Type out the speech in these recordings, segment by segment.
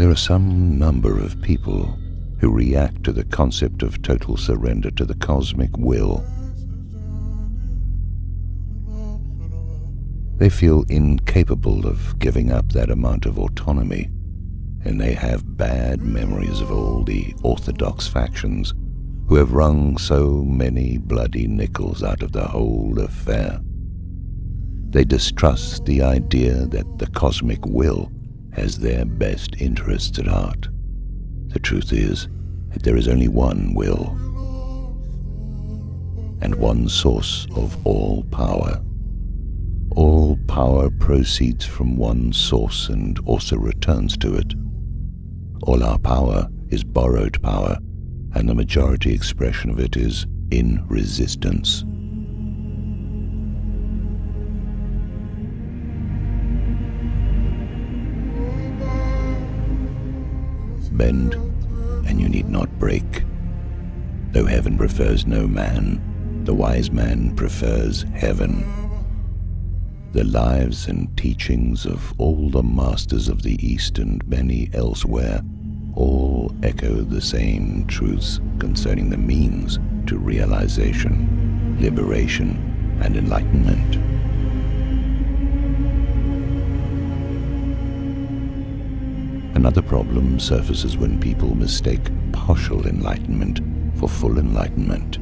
There are some number of people who react to the concept of total surrender to the cosmic will. They feel incapable of giving up that amount of autonomy, and they have bad memories of all the orthodox factions who have wrung so many bloody nickels out of the whole affair. They distrust the idea that the cosmic will has their best interests at heart. The truth is that there is only one will, and one source of all power. All power proceeds from one source and also returns to it. All our power is borrowed power, and the majority expression of it is in resistance. Bend, and you need not break. Though heaven prefers no man, the wise man prefers heaven. The lives and teachings of all the masters of the East and many elsewhere all echo the same truths concerning the means to realization, liberation, and enlightenment. Another problem surfaces when people mistake partial enlightenment for full enlightenment.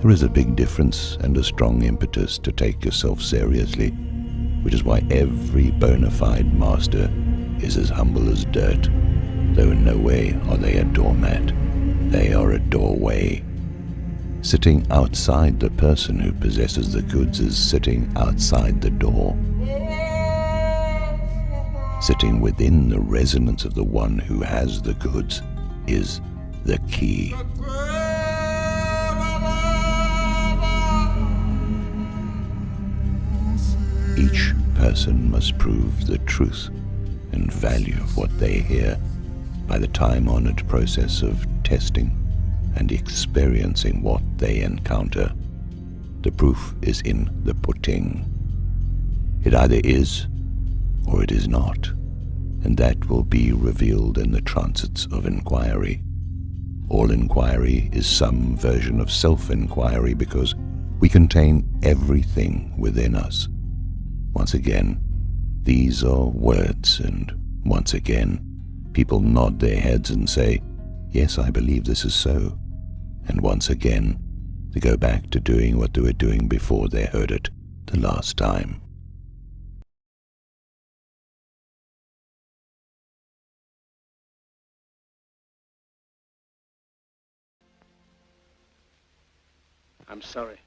There is a big difference and a strong impetus to take yourself seriously, which is why every bona fide master is as humble as dirt, though in no way are they a doormat. They are a doorway. Sitting outside the person who possesses the goods is sitting outside the door. Sitting within the resonance of the one who has the goods is the key. Each person must prove the truth and value of what they hear by the time-honored process of testing and experiencing what they encounter. The proof is in the pudding. It either is or it is not, and that will be revealed in the transits of inquiry. All inquiry is some version of self-inquiry because we contain everything within us. Once again, these are words, and once again, people nod their heads and say, "Yes, I believe this is so." And once again, they go back to doing what they were doing before they heard it the last time. I'm sorry,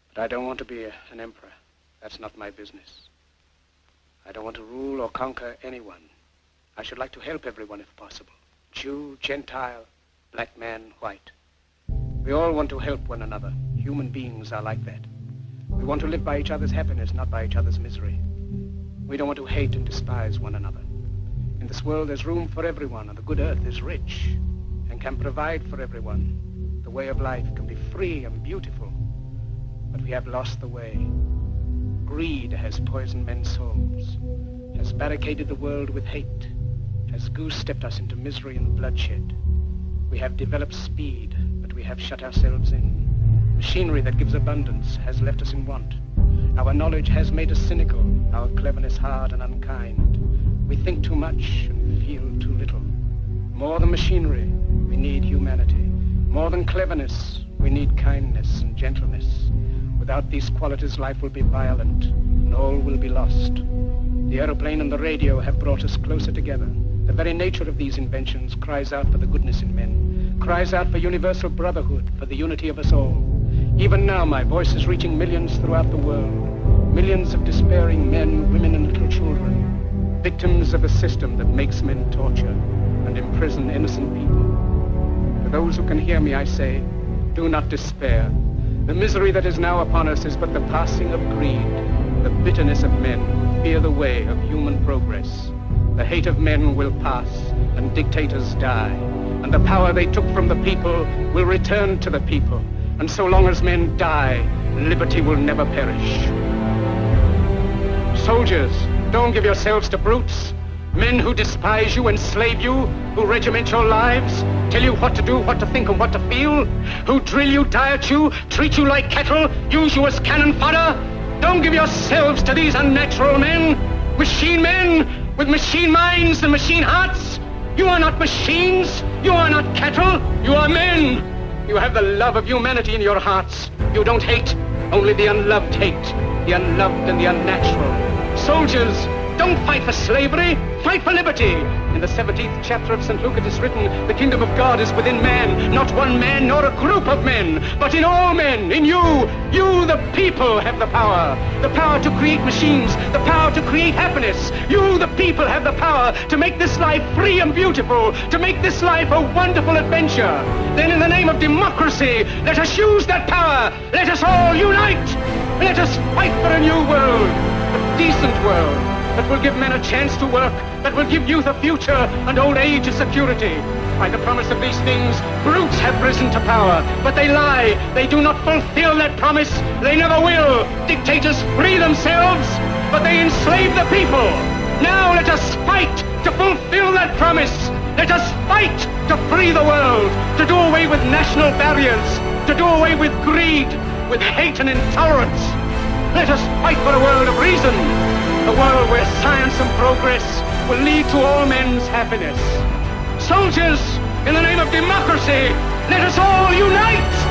but I don't want to be an emperor. That's not my business. I don't want to rule or conquer anyone. I should like to help everyone if possible. Jew, Gentile, black man, white. We all want to help one another. Human beings are like that. We want to live by each other's happiness, not by each other's misery. We don't want to hate and despise one another. In this world there's room for everyone, and the good earth is rich and can provide for everyone. The way of life can be free and beautiful, but we have lost the way. Greed has poisoned men's souls, has barricaded the world with hate, has goose-stepped us into misery and bloodshed. We have developed speed, but we have shut ourselves in. Machinery that gives abundance has left us in want. Our knowledge has made us cynical, our cleverness hard and unkind. We think too much and feel too little. More than machinery, we need humanity. More than cleverness, we need kindness and gentleness. Without these qualities, life will be violent, and all will be lost. The aeroplane and the radio have brought us closer together. The very nature of these inventions cries out for the goodness in men, cries out for universal brotherhood, for the unity of us all. Even now, my voice is reaching millions throughout the world. Millions of despairing men, women, and little children, victims of a system that makes men torture and imprison innocent people. To those who can hear me, I say, do not despair. The misery that is now upon us is but the passing of greed, the bitterness of men who fear the way of human progress. The hate of men will pass, and dictators die, and the power they took from the people will return to the people. And so long as men die, liberty will never perish. Soldiers, don't give yourselves to brutes. Men who despise you, enslave you, who regiment your lives, tell you what to do, what to think, and what to feel, who drill you, diet you, treat you like cattle, use you as cannon fodder. Don't give yourselves to these unnatural men with machine minds and machine hearts. You are not machines. You are not cattle. You are men. You have the love of humanity in your hearts. You don't hate. Only the unloved hate. The unloved and the unnatural. Soldiers, don't fight for slavery. Fight for liberty. In the 17th chapter of St. Luke it is written, the kingdom of God is within man, not one man nor a group of men, but in all men, in you. You, the people, have the power to create machines, the power to create happiness. You, the people, have the power to make this life free and beautiful, to make this life a wonderful adventure. Then in the name of democracy, let us use that power. Let us all unite. Let us fight for a new world, a decent world, that will give men a chance to work, that will give youth a future and old age a security. By the promise of these things, brutes have risen to power, but they lie. They do not fulfill that promise. They never will. Dictators free themselves, but they enslave the people. Now let us fight to fulfill that promise. Let us fight to free the world, to do away with national barriers, to do away with greed, with hate and intolerance. Let us fight for a world of reason, a world where science and progress will lead to all men's happiness. Soldiers, in the name of democracy, let us all unite!